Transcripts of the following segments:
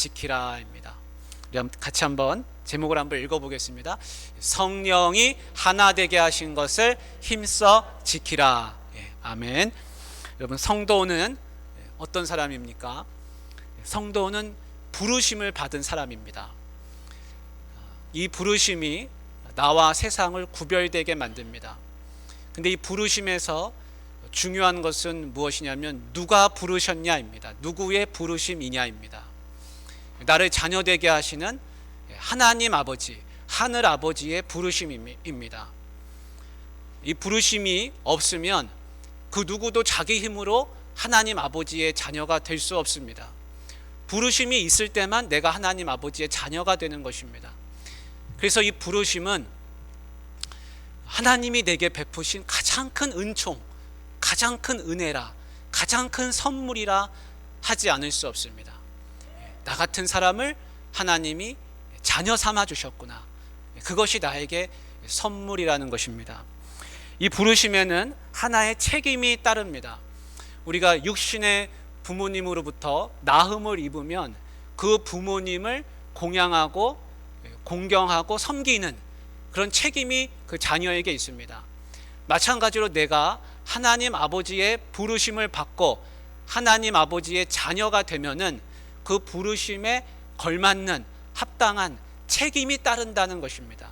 지키라입니다. 우리 같이 한번 제목을 한번 읽어보겠습니다. 성령이 하나 되게 하신 것을 힘써 지키라. 아멘. 여러분, 성도는 어떤 사람입니까? 성도는 부르심을 받은 사람입니다. 이 부르심이 나와 세상을 구별되게 만듭니다. 근데 이 부르심에서 중요한 것은 무엇이냐면 누가 부르셨냐입니다. 누구의 부르심이냐입니다. 나를 자녀되게 하시는 하나님 아버지, 하늘 아버지의 부르심입니다. 이 부르심이 없으면 그 누구도 자기 힘으로 하나님 아버지의 자녀가 될 수 없습니다. 부르심이 있을 때만 내가 하나님 아버지의 자녀가 되는 것입니다. 그래서 이 부르심은 하나님이 내게 베푸신 가장 큰 은총, 가장 큰 은혜라, 가장 큰 선물이라 하지 않을 수 없습니다. 나 같은 사람을 하나님이 자녀 삼아 주셨구나. 그것이 나에게 선물이라는 것입니다. 이 부르심에는 하나의 책임이 따릅니다. 우리가 육신의 부모님으로부터 나음을 입으면 그 부모님을 공양하고 공경하고 섬기는 그런 책임이 그 자녀에게 있습니다. 마찬가지로 내가 하나님 아버지의 부르심을 받고 하나님 아버지의 자녀가 되면은 그 부르심에 걸맞는 합당한 책임이 따른다는 것입니다.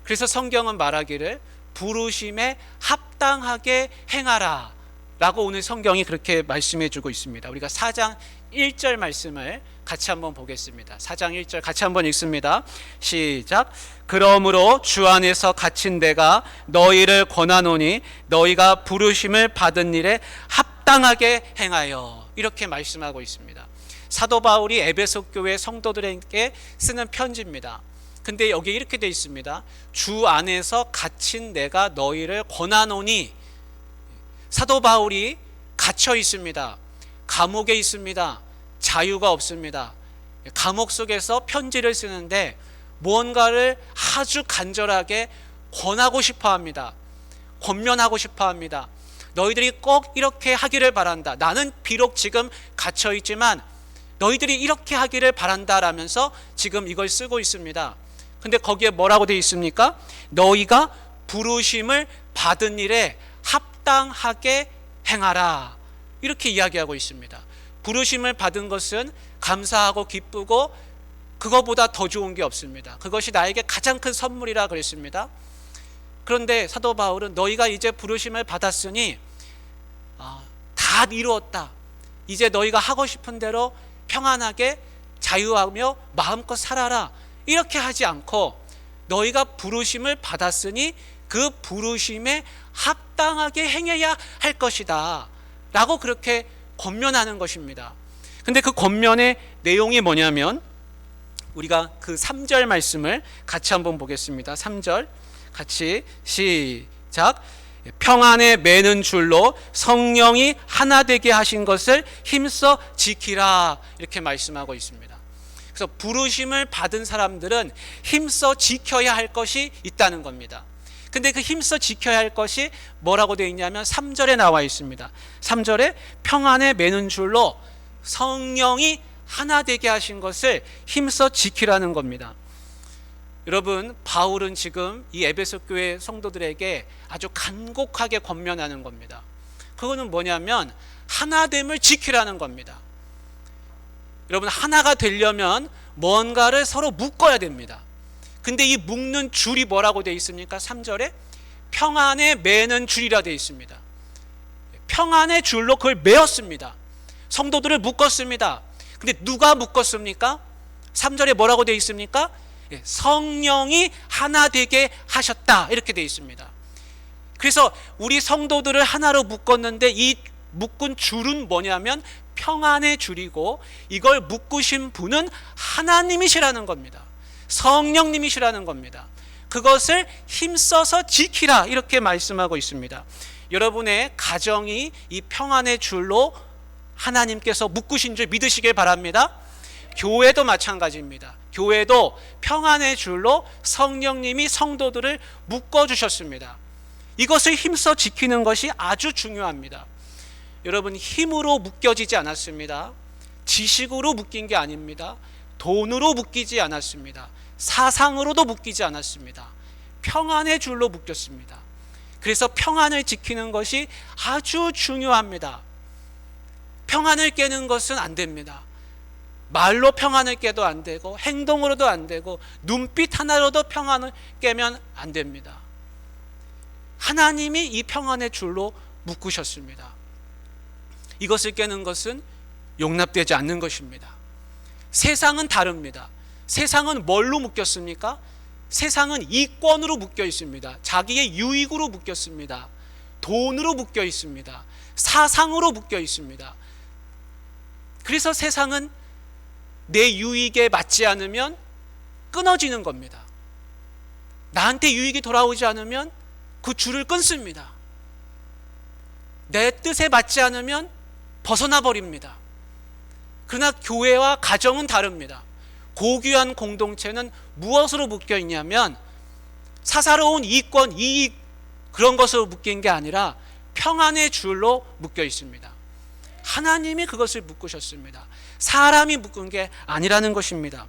그래서 성경은 말하기를 부르심에 합당하게 행하라 라고 오늘 성경이 그렇게 말씀해 주고 있습니다. 우리가 4장 1절 말씀을 같이 한번 보겠습니다. 4장 1절 같이 한번 읽습니다. 시작. 그러므로 주 안에서 갇힌 내가 너희를 권하노니 너희가 부르심을 받은 일에 합당하게 행하여. 이렇게 말씀하고 있습니다. 사도 바울이 에베소 교회 성도들에게 쓰는 편지입니다. 근데 여기 이렇게 되어 있습니다. 주 안에서 갇힌 내가 너희를 권하노니. 사도 바울이 갇혀 있습니다. 감옥에 있습니다. 자유가 없습니다. 감옥 속에서 편지를 쓰는데 무언가를 아주 간절하게 권하고 싶어 합니다. 권면하고 싶어 합니다. 너희들이 꼭 이렇게 하기를 바란다. 나는 비록 지금 갇혀 있지만 너희들이 이렇게 하기를 바란다 라면서 지금 이걸 쓰고 있습니다. 근데 거기에 뭐라고 되어 있습니까? 너희가 부르심을 받은 일에 합당하게 행하라. 이렇게 이야기하고 있습니다. 부르심을 받은 것은 감사하고 기쁘고 그거보다 더 좋은 게 없습니다. 그것이 나에게 가장 큰 선물이라 그랬습니다. 그런데 사도 바울은 너희가 이제 부르심을 받았으니 다 이루었다. 이제 너희가 하고 싶은 대로 평안하게 자유하며 마음껏 살아라. 이렇게 하지 않고 너희가 부르심을 받았으니 그 부르심에 합당하게 행해야 할 것이다 라고 그렇게 권면하는 것입니다. 근데 그 권면의 내용이 뭐냐면 우리가 그 3절 말씀을 같이 한번 보겠습니다. 3절 같이 시작. 평안에 매는 줄로 성령이 하나 되게 하신 것을 힘써 지키라. 이렇게 말씀하고 있습니다. 그래서 부르심을 받은 사람들은 힘써 지켜야 할 것이 있다는 겁니다. 근데 그 힘써 지켜야 할 것이 뭐라고 되어 있냐면 3절에 나와 있습니다. 3절에 평안에 매는 줄로 성령이 하나 되게 하신 것을 힘써 지키라는 겁니다. 여러분, 바울은 지금 이 에베소 교회 성도들에게 아주 간곡하게 권면하는 겁니다. 그거는 뭐냐면 하나됨을 지키라는 겁니다. 여러분, 하나가 되려면 뭔가를 서로 묶어야 됩니다. 근데 이 묶는 줄이 뭐라고 되어 있습니까? 3절에 평안에 매는 줄이라 되어 있습니다. 평안의 줄로 그걸 매었습니다. 성도들을 묶었습니다. 근데 누가 묶었습니까? 3절에 뭐라고 되어 있습니까? 성령이 하나 되게 하셨다. 이렇게 되어 있습니다. 그래서 우리 성도들을 하나로 묶었는데 이 묶은 줄은 뭐냐면 평안의 줄이고 이걸 묶으신 분은 하나님이시라는 겁니다. 성령님이시라는 겁니다. 그것을 힘써서 지키라. 이렇게 말씀하고 있습니다. 여러분의 가정이 이 평안의 줄로 하나님께서 묶으신 줄 믿으시길 바랍니다. 교회도 마찬가지입니다. 교회도 평안의 줄로 성령님이 성도들을 묶어주셨습니다. 이것을 힘써 지키는 것이 아주 중요합니다. 여러분, 힘으로 묶여지지 않았습니다. 지식으로 묶인 게 아닙니다. 돈으로 묶이지 않았습니다. 사상으로도 묶이지 않았습니다. 평안의 줄로 묶였습니다. 그래서 평안을 지키는 것이 아주 중요합니다. 평안을 깨는 것은 안 됩니다. 말로 평안을 깨도 안 되고 행동으로도 안 되고 눈빛 하나로도 평안을 깨면 안 됩니다. 하나님이 이 평안의 줄로 묶으셨습니다. 이것을 깨는 것은 용납되지 않는 것입니다. 세상은 다릅니다. 세상은 뭘로 묶였습니까? 세상은 이권으로 묶여 있습니다. 자기의 유익으로 묶였습니다. 돈으로 묶여 있습니다. 사상으로 묶여 있습니다. 그래서 세상은 내 유익에 맞지 않으면 끊어지는 겁니다. 나한테 유익이 돌아오지 않으면 그 줄을 끊습니다. 내 뜻에 맞지 않으면 벗어나 버립니다. 그러나 교회와 가정은 다릅니다. 고귀한 공동체는 무엇으로 묶여 있냐면 사사로운 이권, 이익 그런 것으로 묶인 게 아니라 평안의 줄로 묶여 있습니다. 하나님이 그것을 묶으셨습니다. 사람이 묶은 게 아니라는 것입니다.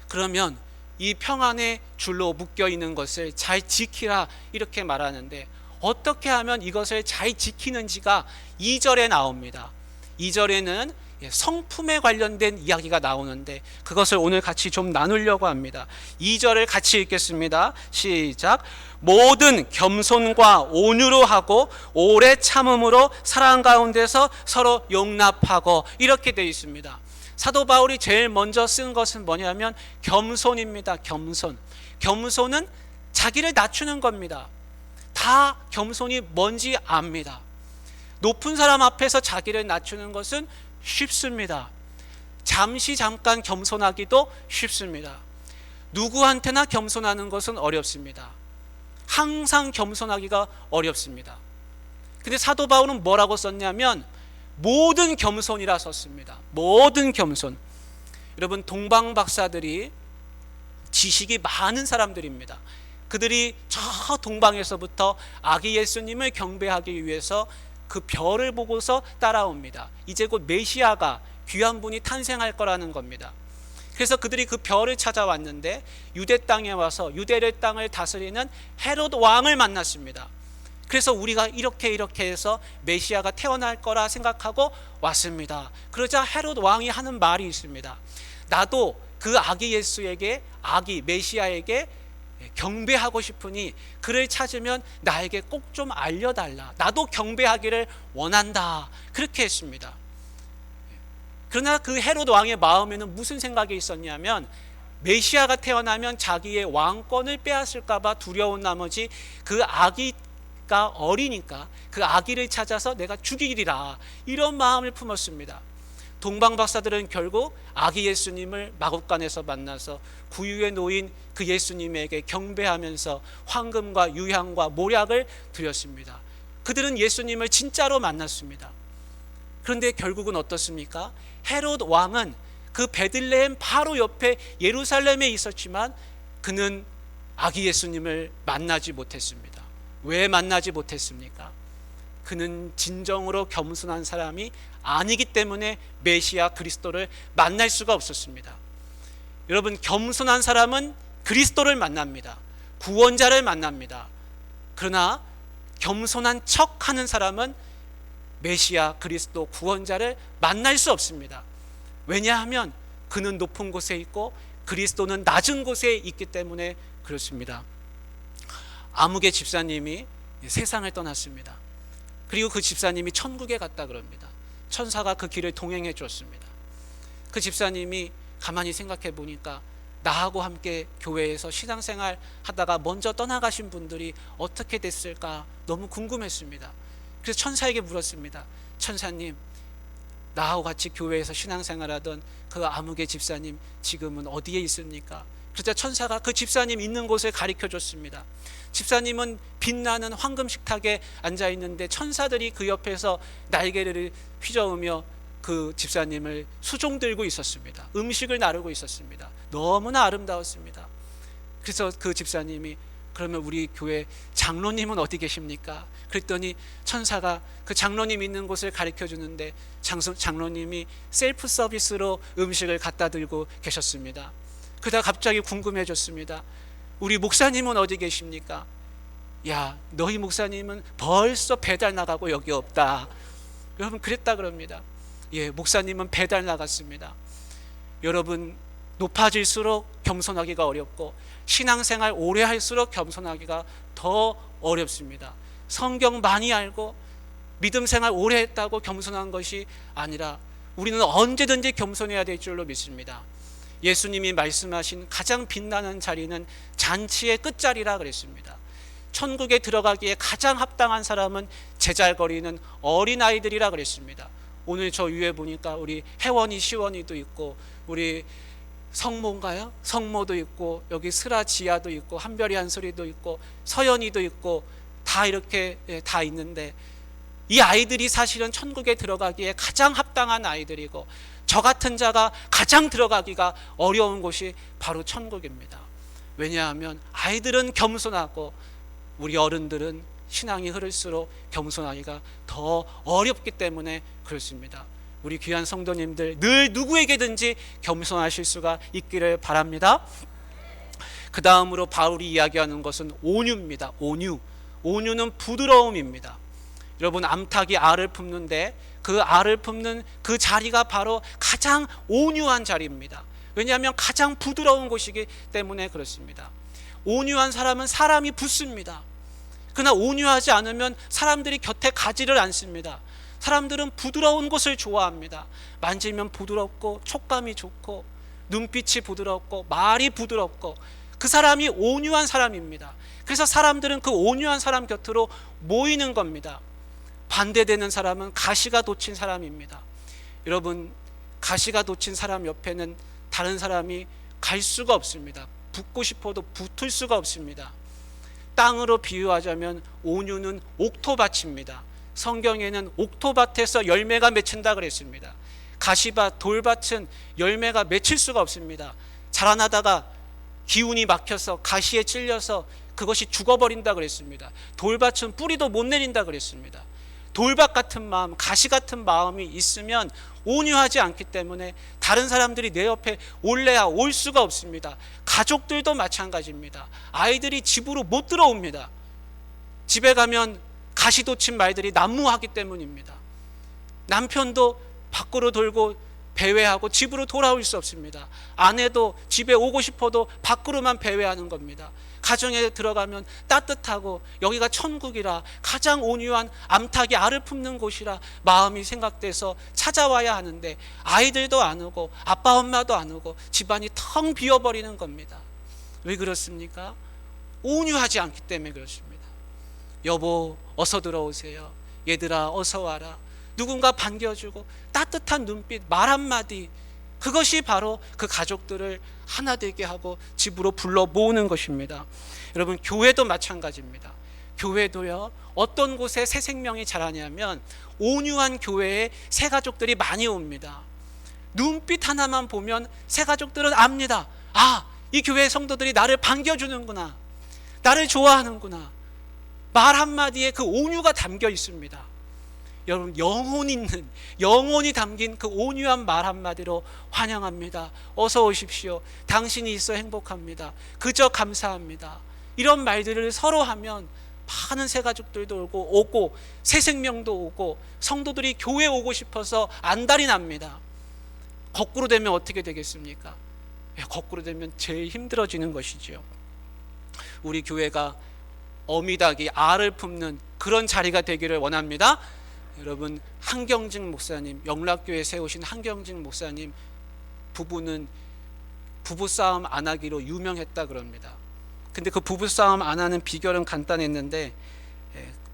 그러면 이 평안의 줄로 묶여 있는 것을 잘 지키라 이렇게 말하는데 어떻게 하면 이것을 잘 지키는지가 2절에 나옵니다. 2절에는 성품에 관련된 이야기가 나오는데 그것을 오늘 같이 좀 나누려고 합니다. 2절을 같이 읽겠습니다. 시작. 모든 겸손과 온유로 하고 오래 참음으로 사랑 가운데서 서로 용납하고 이렇게 되어 있습니다. 사도 바울이 제일 먼저 쓴 것은 뭐냐면 겸손입니다. 겸손. 겸손은 자기를 낮추는 겁니다. 다 겸손이 뭔지 압니다. 높은 사람 앞에서 자기를 낮추는 것은 쉽습니다. 잠깐 겸손하기도 쉽습니다. 누구한테나 겸손하는 것은 어렵습니다. 항상 겸손하기가 어렵습니다. 근데 사도 바울은 뭐라고 썼냐면 모든 겸손이라 썼습니다. 모든 겸손. 여러분 동방 박사들이 지식이 많은 사람들입니다. 그들이 저 동방에서부터 아기 예수님을 경배하기 위해서 그 별을 보고서 따라옵니다. 이제 곧 메시아가 귀한 분이 탄생할 거라는 겁니다. 그래서 그들이 그 별을 찾아왔는데 유대 땅에 와서 유대 땅을 다스리는 헤롯 왕을 만났습니다. 그래서 우리가 이렇게 해서 메시아가 태어날 거라 생각하고 왔습니다. 그러자 헤롯 왕이 하는 말이 있습니다. 나도 그 아기 예수에게, 아기 메시아에게 경배하고 싶으니 그를 찾으면 나에게 꼭 좀 알려달라. 나도 경배하기를 원한다. 그렇게 했습니다. 그러나 그 헤롯 왕의 마음에는 무슨 생각이 있었냐면 메시아가 태어나면 자기의 왕권을 빼앗을까 봐 두려운 나머지 그 아기가 어리니까 그 아기를 찾아서 내가 죽이리라 이런 마음을 품었습니다. 동방 박사들은 결국 아기 예수님을 마국간에서 만나서 구유에 놓인 그 예수님에게 경배하면서 황금과 유향과 모략을 드렸습니다. 그들은 예수님을 진짜로 만났습니다. 그런데 결국은 어떻습니까? 헤롯 왕은 그 베들레헴 바로 옆에 예루살렘에 있었지만 그는 아기 예수님을 만나지 못했습니다. 왜 만나지 못했습니까? 그는 진정으로 겸손한 사람이 아니기 때문에 메시아 그리스도를 만날 수가 없었습니다. 여러분 겸손한 사람은 그리스도를 만납니다. 구원자를 만납니다. 그러나 겸손한 척하는 사람은 메시아 그리스도 구원자를 만날 수 없습니다. 왜냐하면 그는 높은 곳에 있고 그리스도는 낮은 곳에 있기 때문에 그렇습니다. 아무개 집사님이 세상을 떠났습니다. 그리고 그 집사님이 천국에 갔다 그럽니다. 천사가 그 길을 동행해 줬습니다. 그 집사님이 가만히 생각해 보니까 나하고 함께 교회에서 신앙생활 하다가 먼저 떠나가신 분들이 어떻게 됐을까 너무 궁금했습니다. 그래서 천사에게 물었습니다. 천사님, 나하고 같이 교회에서 신앙생활하던 그 아무개 집사님 지금은 어디에 있습니까? 그러자 천사가 그 집사님 있는 곳을 가리켜 줬습니다. 집사님은 빛나는 황금 식탁에 앉아 있는데 천사들이 그 옆에서 날개를 휘저으며 그 집사님을 수종 들고 있었습니다. 음식을 나르고 있었습니다. 너무나 아름다웠습니다. 그래서 그 집사님이 그러면 우리 교회 장로님은 어디 계십니까? 그랬더니 천사가 그 장로님 있는 곳을 가르쳐 주는데 장로님이 셀프 서비스로 음식을 갖다 들고 계셨습니다. 그러다 갑자기 궁금해졌습니다. 우리 목사님은 어디 계십니까? 야, 너희 목사님은 벌써 배달 나가고 여기 없다. 여러분, 그랬다 그럽니다. 예, 목사님은 배달 나갔습니다. 여러분, 높아질수록 겸손하기가 어렵고 신앙생활 오래 할수록 겸손하기가 더 어렵습니다. 성경 많이 알고 믿음 생활 오래 했다고 겸손한 것이 아니라 우리는 언제든지 겸손해야 될 줄로 믿습니다. 예수님이 말씀하신 가장 빛나는 자리는 잔치의 끝자리라 그랬습니다. 천국에 들어가기에 가장 합당한 사람은 제잘거리는 어린아이들이라 그랬습니다. 오늘 저 위에 보니까 우리 혜원이 시원이도 있고 우리 성모인가요? 성모도 있고 여기 스라 지아도 있고 한별이 한솔이도 있고 서연이도 있고 다 이렇게 다 있는데 이 아이들이 사실은 천국에 들어가기에 가장 합당한 아이들이고 저 같은 자가 가장 들어가기가 어려운 곳이 바로 천국입니다. 왜냐하면 아이들은 겸손하고 우리 어른들은 신앙이 흐를수록 겸손하기가 더 어렵기 때문에 그렇습니다. 우리 귀한 성도님들 늘 누구에게든지 겸손하실 수가 있기를 바랍니다. 그 다음으로 바울이 이야기하는 것은 온유입니다. 온유는 부드러움입니다. 여러분, 암탉이 알을 품는데 그 알을 품는 그 자리가 바로 가장 온유한 자리입니다. 왜냐하면 가장 부드러운 곳이기 때문에 그렇습니다. 온유한 사람은 사람이 붙습니다. 그러나 온유하지 않으면 사람들이 곁에 가지를 않습니다. 사람들은 부드러운 곳을 좋아합니다. 만지면 부드럽고 촉감이 좋고 눈빛이 부드럽고 말이 부드럽고 그 사람이 온유한 사람입니다. 그래서 사람들은 그 온유한 사람 곁으로 모이는 겁니다. 반대되는 사람은 가시가 돋친 사람입니다. 여러분, 가시가 돋친 사람 옆에는 다른 사람이 갈 수가 없습니다. 붙고 싶어도 붙을 수가 없습니다. 땅으로 비유하자면 온유는 옥토밭입니다. 성경에는 옥토밭에서 열매가 맺힌다 그랬습니다. 가시밭, 돌밭은 열매가 맺힐 수가 없습니다. 자라나다가 기운이 막혀서 가시에 찔려서 그것이 죽어버린다 그랬습니다. 돌밭은 뿌리도 못 내린다 그랬습니다. 돌밭 같은 마음, 가시 같은 마음이 있으면 온유하지 않기 때문에 다른 사람들이 내 옆에 올래야 올 수가 없습니다. 가족들도 마찬가지입니다. 아이들이 집으로 못 들어옵니다. 집에 가면 가시 돋친 말들이 난무하기 때문입니다. 남편도 밖으로 돌고 배회하고 집으로 돌아올 수 없습니다. 아내도 집에 오고 싶어도 밖으로만 배회하는 겁니다. 가정에 들어가면 따뜻하고 여기가 천국이라 가장 온유한 암탉이 알을 품는 곳이라 마음이 생각돼서 찾아와야 하는데 아이들도 안 오고 아빠 엄마도 안 오고 집안이 텅 비어버리는 겁니다. 왜 그렇습니까? 온유하지 않기 때문에 그렇습니다. 여보 어서 들어오세요. 얘들아 어서 와라. 누군가 반겨주고 따뜻한 눈빛, 말 한마디, 그것이 바로 그 가족들을 하나 되게 하고 집으로 불러 모으는 것입니다. 여러분, 교회도 마찬가지입니다. 교회도요, 어떤 곳에 새 생명이 자라냐면 온유한 교회에 새 가족들이 많이 옵니다. 눈빛 하나만 보면 새 가족들은 압니다. 아, 이 교회 성도들이 나를 반겨주는구나, 나를 좋아하는구나. 말 한마디에 그 온유가 담겨 있습니다. 여러분, 영혼이 담긴 그 온유한 말 한마디로 환영합니다. 어서 오십시오. 당신이 있어 행복합니다. 그저 감사합니다. 이런 말들을 서로 하면 많은 새 가족들도 오고 새 생명도 오고 성도들이 교회 오고 싶어서 안달이 납니다. 거꾸로 되면 어떻게 되겠습니까? 거꾸로 되면 제일 힘들어지는 것이지요. 우리 교회가 어미닭이 알을 품는 그런 자리가 되기를 원합니다. 여러분, 한경직 목사님, 영락교회 세우신 한경직 목사님 부부는 부부싸움 안 하기로 유명했다 그럽니다. 근데 그 부부싸움 안 하는 비결은 간단했는데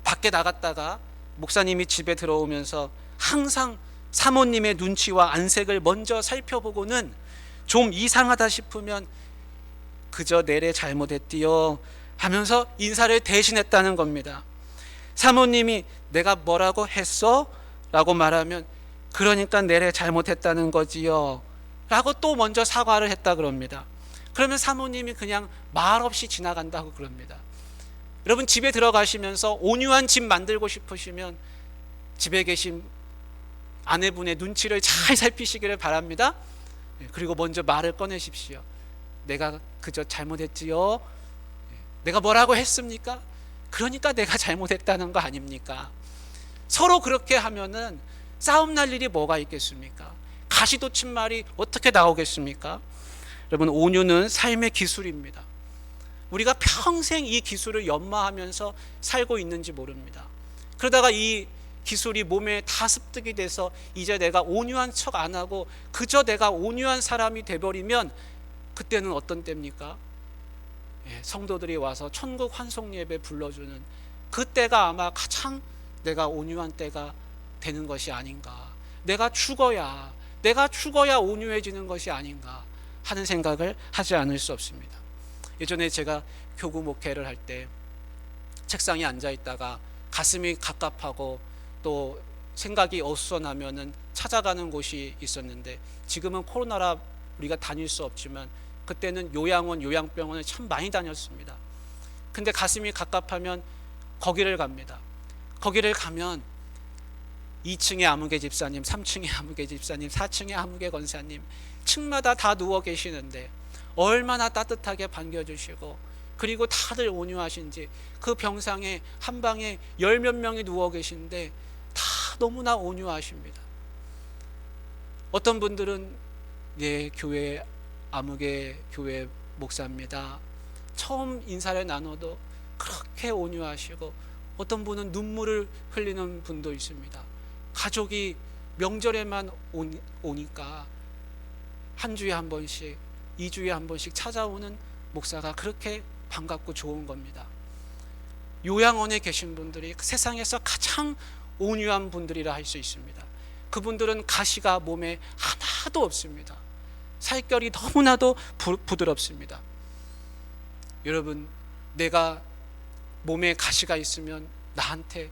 밖에 나갔다가 목사님이 집에 들어오면서 항상 사모님의 눈치와 안색을 먼저 살펴보고는 좀 이상하다 싶으면 그저 내래 잘못했디요 하면서 인사를 대신했다는 겁니다. 사모님이 내가 뭐라고 했어? 라고 말하면 그러니까 내래 잘못했다는 거지요 라고 또 먼저 사과를 했다 그럽니다. 그러면 사모님이 그냥 말없이 지나간다고 그럽니다. 여러분 집에 들어가시면서 온유한 집 만들고 싶으시면 집에 계신 아내분의 눈치를 잘 살피시기를 바랍니다. 그리고 먼저 말을 꺼내십시오. 내가 그저 잘못했지요. 내가 뭐라고 했습니까? 그러니까 내가 잘못했다는 거 아닙니까? 서로 그렇게 하면은 싸움 날 일이 뭐가 있겠습니까? 가시돋친 말이 어떻게 나오겠습니까? 여러분, 온유는 삶의 기술입니다. 우리가 평생 이 기술을 연마하면서 살고 있는지 모릅니다. 그러다가 이 기술이 몸에 다 습득이 돼서 이제 내가 온유한 척 안 하고 그저 내가 온유한 사람이 돼버리면 그때는 어떤 때입니까? 성도들이 와서 천국 환송 예배 불러주는 그때가 아마 가장 내가 온유한 때가 되는 것이 아닌가. 내가 죽어야 온유해지는 것이 아닌가 하는 생각을 하지 않을 수 없습니다. 예전에 제가 교구 목회를 할 때 책상에 앉아 있다가 가슴이 갑갑하고 또 생각이 어수선하면은 찾아가는 곳이 있었는데, 지금은 코로나라 우리가 다닐 수 없지만 그때는 요양원, 요양병원을 참 많이 다녔습니다. 근데 가슴이 갑갑하면 거기를 갑니다. 거기를 가면 2층에 아무개 집사님, 3층에 아무개 집사님, 4층에 아무개 권사님, 층마다 다 누워 계시는데 얼마나 따뜻하게 반겨주시고 그리고 다들 온유하신지, 그 병상에 한 방에 10몇 명이 누워 계신데 다 너무나 온유하십니다. 어떤 분들은 교회 아무개 교회 목사입니다. 처음 인사를 나눠도 그렇게 온유하시고, 어떤 분은 눈물을 흘리는 분도 있습니다. 가족이 명절에만 오니까 한 주에 한 번씩, 2주에 한 번씩 찾아오는 목사가 그렇게 반갑고 좋은 겁니다. 요양원에 계신 분들이 세상에서 가장 온유한 분들이라 할 수 있습니다. 그분들은 가시가 몸에 하나도 없습니다. 살결이 너무나도 부드럽습니다. 여러분, 내가 몸에 가시가 있으면 나한테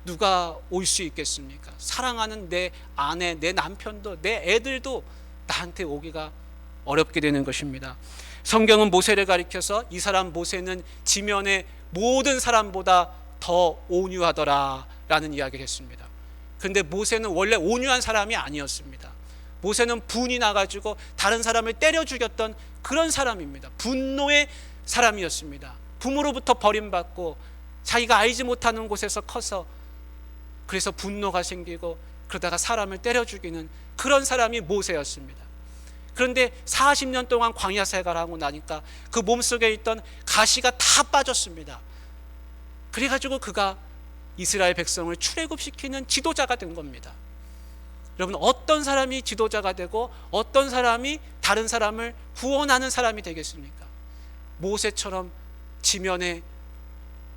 누가 올 수 있겠습니까? 사랑하는 내 아내, 내 남편도, 내 애들도 나한테 오기가 어렵게 되는 것입니다. 성경은 모세를 가리켜서 이 사람 모세는 지면의 모든 사람보다 더 온유하더라 라는 이야기를 했습니다. 그런데 모세는 원래 온유한 사람이 아니었습니다. 모세는 분이 나가지고 다른 사람을 때려 죽였던 그런 사람입니다. 분노의 사람이었습니다. 부모로부터 버림받고 자기가 알지 못하는 곳에서 커서 그래서 분노가 생기고 그러다가 사람을 때려 죽이는 그런 사람이 모세였습니다. 그런데 40년 동안 광야 생활을 하고 나니까 그 몸속에 있던 가시가 다 빠졌습니다. 그래가지고 그가 이스라엘 백성을 출애굽시키는 지도자가 된 겁니다. 여러분, 어떤 사람이 지도자가 되고 어떤 사람이 다른 사람을 구원하는 사람이 되겠습니까? 모세처럼 지면에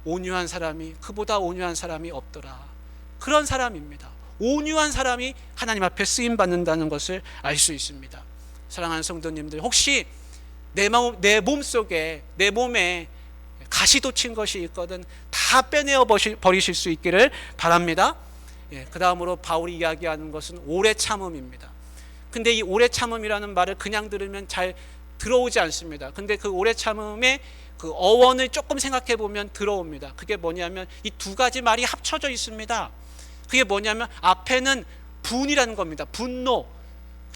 온유한 사람이, 그보다 온유한 사람이 없더라. 그런 사람입니다. 온유한 사람이 하나님 앞에 쓰임 받는다는 것을 알 수 있습니다. 사랑하는 성도님들, 혹시 내 몸속에, 내 몸에 가시 돋친 것이 있거든 다 빼내어 버리실 수 있기를 바랍니다. 그 다음으로 바울이 이야기하는 것은 오래 참음입니다. 근데 이 오래 참음이라는 말을 그냥 들으면 잘 들어오지 않습니다. 근데 그 오래 참음의 그 어원을 조금 생각해 보면 들어옵니다. 그게 뭐냐면 이 두 가지 말이 합쳐져 있습니다. 그게 뭐냐면 앞에는 분이라는 겁니다. 분노.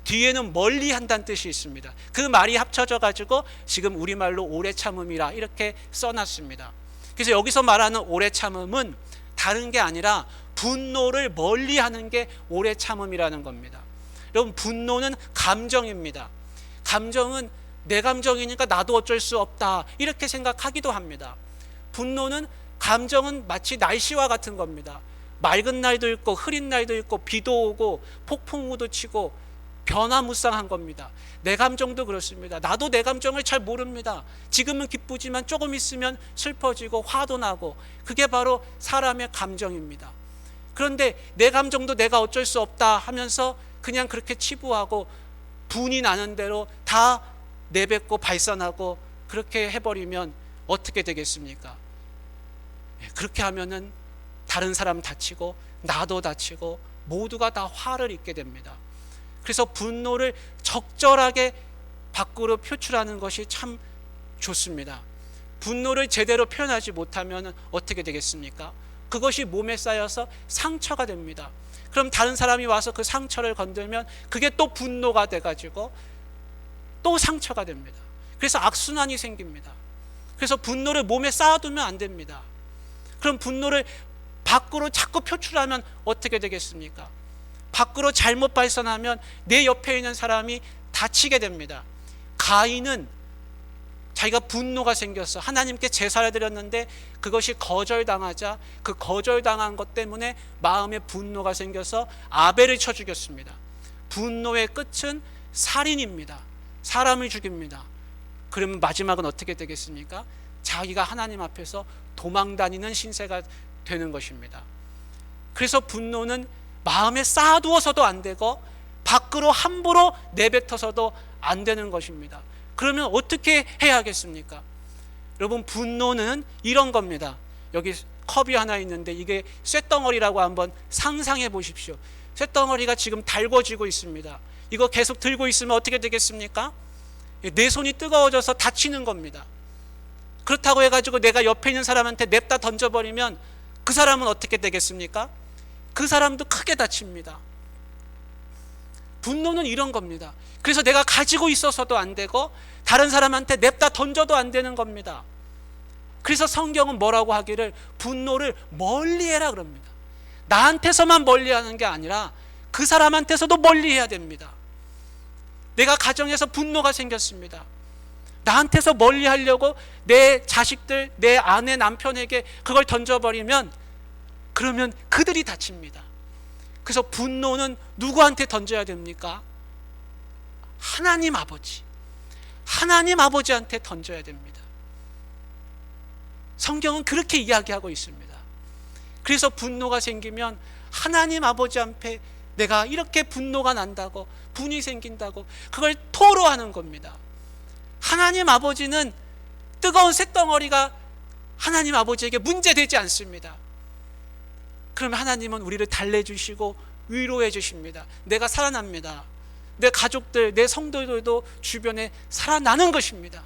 뒤에는 멀리 한다는 뜻이 있습니다. 그 말이 합쳐져 가지고 지금 우리말로 오래 참음이라 이렇게 써놨습니다. 그래서 여기서 말하는 오래 참음은 다른 게 아니라 분노를 멀리 하는 게 오래 참음이라는 겁니다. 여러분, 분노는 감정입니다. 감정은 내 감정이니까 나도 어쩔 수 없다 이렇게 생각하기도 합니다. 분노는, 감정은 마치 날씨와 같은 겁니다. 맑은 날도 있고 흐린 날도 있고 비도 오고 폭풍우도 치고 변화무쌍한 겁니다. 내 감정도 그렇습니다. 나도 내 감정을 잘 모릅니다. 지금은 기쁘지만 조금 있으면 슬퍼지고 화도 나고, 그게 바로 사람의 감정입니다. 그런데 내 감정도 내가 어쩔 수 없다 하면서 그냥 그렇게 치부하고 분이 나는 대로 다 내뱉고 발산하고 그렇게 해버리면 어떻게 되겠습니까? 그렇게 하면은 다른 사람 다치고 나도 다치고 모두가 다 화를 입게 됩니다. 그래서 분노를 적절하게 밖으로 표출하는 것이 참 좋습니다. 분노를 제대로 표현하지 못하면 어떻게 되겠습니까? 그것이 몸에 쌓여서 상처가 됩니다. 그럼 다른 사람이 와서 그 상처를 건들면 그게 또 분노가 돼가지고 또 상처가 됩니다. 그래서 악순환이 생깁니다. 그래서 분노를 몸에 쌓아두면 안 됩니다. 그럼 분노를 밖으로 자꾸 표출하면 어떻게 되겠습니까? 밖으로 잘못 발산하면 내 옆에 있는 사람이 다치게 됩니다. 가인은 자기가 분노가 생겨서 하나님께 제사를 드렸는데 그것이 거절당하자 그 거절당한 것 때문에 마음에 분노가 생겨서 아벨을 쳐 죽였습니다. 분노의 끝은 살인입니다. 사람을 죽입니다. 그러면 마지막은 어떻게 되겠습니까? 자기가 하나님 앞에서 도망다니는 신세가 되는 것입니다. 그래서 분노는 마음에 쌓아두어서도 안 되고 밖으로 함부로 내뱉어서도 안 되는 것입니다. 그러면 어떻게 해야 하겠습니까? 여러분, 분노는 이런 겁니다. 여기 컵이 하나 있는데 이게 쇳덩어리라고 한번 상상해 보십시오. 쇳덩어리가 지금 달궈지고 있습니다. 이거 계속 들고 있으면 어떻게 되겠습니까? 내 손이 뜨거워져서 다치는 겁니다. 그렇다고 해가지고 내가 옆에 있는 사람한테 냅다 던져버리면 그 사람은 어떻게 되겠습니까? 그 사람도 크게 다칩니다. 분노는 이런 겁니다. 그래서 내가 가지고 있어서도 안 되고 다른 사람한테 냅다 던져도 안 되는 겁니다. 그래서 성경은 뭐라고 하기를 분노를 멀리해라 그럽니다. 나한테서만 멀리하는 게 아니라 그 사람한테서도 멀리해야 됩니다. 내가 가정에서 분노가 생겼습니다. 나한테서 멀리하려고 내 자식들, 내 아내, 남편에게 그걸 던져버리면 그러면 그들이 다칩니다. 그래서 분노는 누구한테 던져야 됩니까? 하나님 아버지, 하나님 아버지한테 던져야 됩니다. 성경은 그렇게 이야기하고 있습니다. 그래서 분노가 생기면 하나님 아버지 앞에 내가 이렇게 분노가 난다고, 분이 생긴다고 그걸 토로하는 겁니다. 하나님 아버지는 뜨거운 쇳덩어리가 하나님 아버지에게 문제되지 않습니다. 그러면 하나님은 우리를 달래주시고 위로해 주십니다. 내가 살아납니다. 내 가족들, 내 성도들도 주변에 살아나는 것입니다.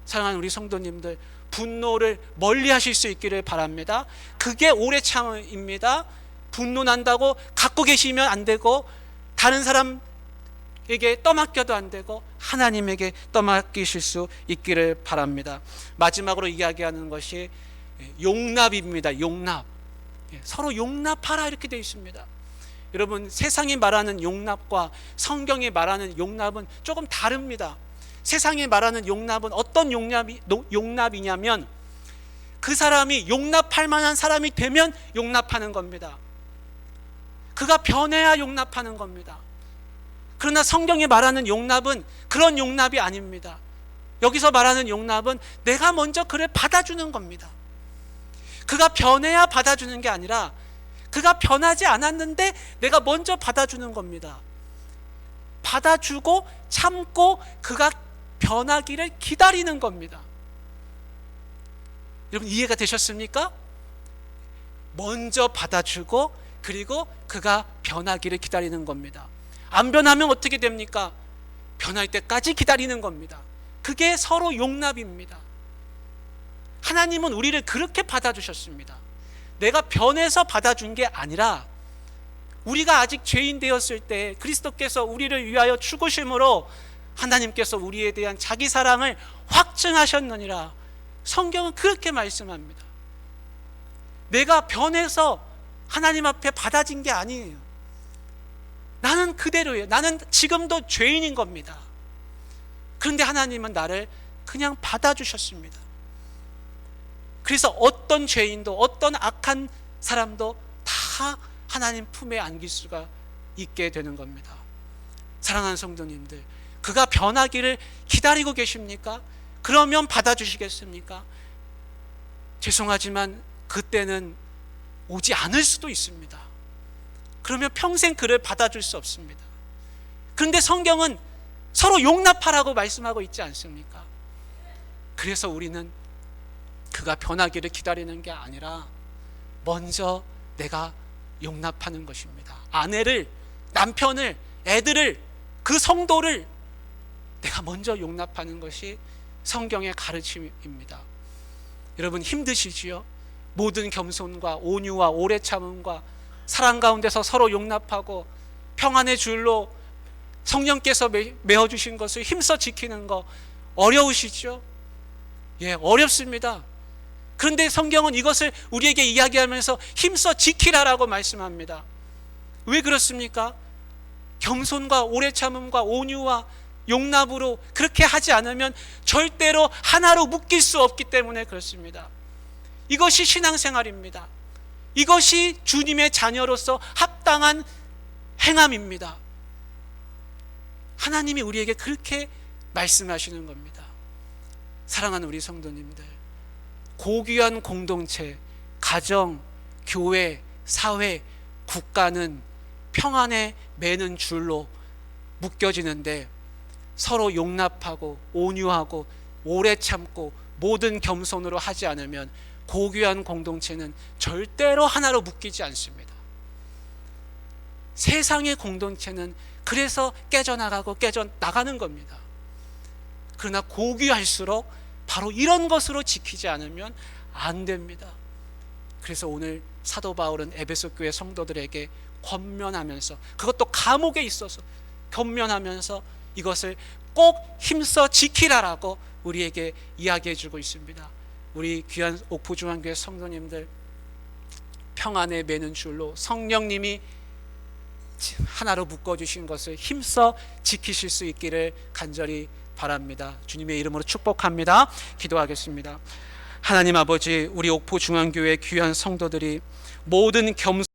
사랑하는 우리 성도님들, 분노를 멀리 하실 수 있기를 바랍니다. 그게 오래 참음입니다. 분노 난다고 갖고 계시면 안 되고 다른 사람에게 떠맡겨도 안 되고 하나님에게 떠맡기실 수 있기를 바랍니다. 마지막으로 이야기하는 것이 용납입니다. 용납. 서로 용납하라 이렇게 되어 있습니다. 여러분, 세상이 말하는 용납과 성경이 말하는 용납은 조금 다릅니다. 세상이 말하는 용납은 어떤 용납이냐면 그 사람이 용납할 만한 사람이 되면 용납하는 겁니다. 그가 변해야 용납하는 겁니다. 그러나 성경이 말하는 용납은 그런 용납이 아닙니다. 여기서 말하는 용납은 내가 먼저 그를 받아주는 겁니다. 그가 변해야 받아주는 게 아니라 그가 변하지 않았는데 내가 먼저 받아주는 겁니다. 받아주고 참고 그가 변하기를 기다리는 겁니다. 여러분, 이해가 되셨습니까? 먼저 받아주고 그리고 그가 변하기를 기다리는 겁니다. 안 변하면 어떻게 됩니까? 변할 때까지 기다리는 겁니다. 그게 서로 용납입니다. 하나님은 우리를 그렇게 받아주셨습니다. 내가 변해서 받아준 게 아니라 우리가 아직 죄인 되었을 때 그리스도께서 우리를 위하여 죽으심으로 하나님께서 우리에 대한 자기 사랑을 확증하셨느니라. 성경은 그렇게 말씀합니다. 내가 변해서 하나님 앞에 받아진 게 아니에요. 나는 그대로예요. 나는 지금도 죄인인 겁니다. 그런데 하나님은 나를 그냥 받아주셨습니다. 그래서 어떤 죄인도 어떤 악한 사람도 다 하나님 품에 안길 수가 있게 되는 겁니다. 사랑하는 성도님들, 그가 변하기를 기다리고 계십니까? 그러면 받아주시겠습니까? 죄송하지만 그때는 오지 않을 수도 있습니다. 그러면 평생 그를 받아줄 수 없습니다. 그런데 성경은 서로 용납하라고 말씀하고 있지 않습니까? 그래서 우리는 그가 변하기를 기다리는 게 아니라 먼저 내가 용납하는 것입니다. 아내를, 남편을, 애들을, 그 성도를 내가 먼저 용납하는 것이 성경의 가르침입니다. 여러분 힘드시지요? 모든 겸손과 온유와 오래 참음과 사랑 가운데서 서로 용납하고 평안의 줄로 성령께서 메어주신 것을 힘써 지키는 거 어려우시죠? 예, 어렵습니다. 그런데 성경은 이것을 우리에게 이야기하면서 힘써 지키라라고 말씀합니다. 왜 그렇습니까? 겸손과 오래 참음과 온유와 용납으로 그렇게 하지 않으면 절대로 하나로 묶일 수 없기 때문에 그렇습니다. 이것이 신앙생활입니다. 이것이 주님의 자녀로서 합당한 행함입니다. 하나님이 우리에게 그렇게 말씀하시는 겁니다. 사랑하는 우리 성도님들, 고귀한 공동체, 가정, 교회, 사회, 국가는 평안에 매는 줄로 묶여지는데 서로 용납하고 온유하고 오래 참고 모든 겸손으로 하지 않으면 고귀한 공동체는 절대로 하나로 묶이지 않습니다. 세상의 공동체는 그래서 깨져나가고 깨져나가는 겁니다. 그러나 고귀할수록 바로 이런 것으로 지키지 않으면 안 됩니다. 그래서 오늘 사도 바울은 에베소 교회 성도들에게 권면하면서, 그것도 감옥에 있어서 권면하면서 이것을 꼭 힘써 지키라라고 우리에게 이야기해 주고 있습니다. 우리 귀한 옥포중앙교회 성도님들, 평안에 매는 줄로 성령님이 하나로 묶어주신 것을 힘써 지키실 수 있기를 간절히 바랍니다. 주님의 이름으로 축복합니다. 기도하겠습니다. 하나님 아버지, 우리 옥포중앙교회 귀한 성도들이 모든 겸손